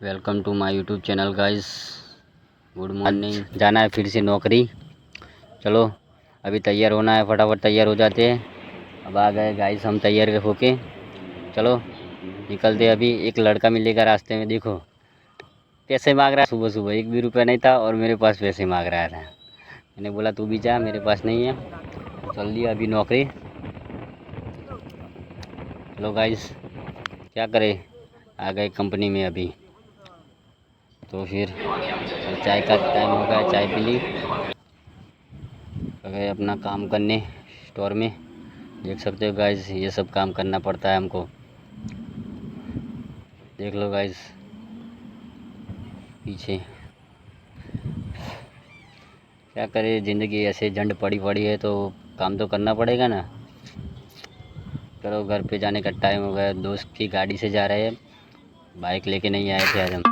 Welcome to my YouTube channel guys. Good morning. जाना है फिर से नौकरी। चलो अभी तैयार होना है, फटाफट तैयार हो जाते हैं। अब आ गए गाइस हम तैयार होके। चलो निकलते। अभी एक लड़का मिलेगा रास्ते में, देखो पैसे मांग रहा है। सुबह सुबह एक भी रुपया नहीं था और मेरे पास पैसे मांग रहा था। मैंने बोला तू भी जा, मेरे पास नहीं है। तो चल दिया अभी नौकरी। चलो गाइस क्या करें, आ गए कंपनी में अभी। तो फिर चाय का टाइम हो गया, चाय पी ली। गए अपना काम करने स्टोर में। देख सकते हो गाइस, ये सब काम करना पड़ता है हमको। देख लो गाइस पीछे। क्या करें, ज़िंदगी ऐसे झंड पड़ी पड़ी है तो काम तो करना पड़ेगा ना। चलो घर पे जाने का टाइम हो गया। दोस्त की गाड़ी से जा रहे हैं, बाइक लेके नहीं आए थे आज हम।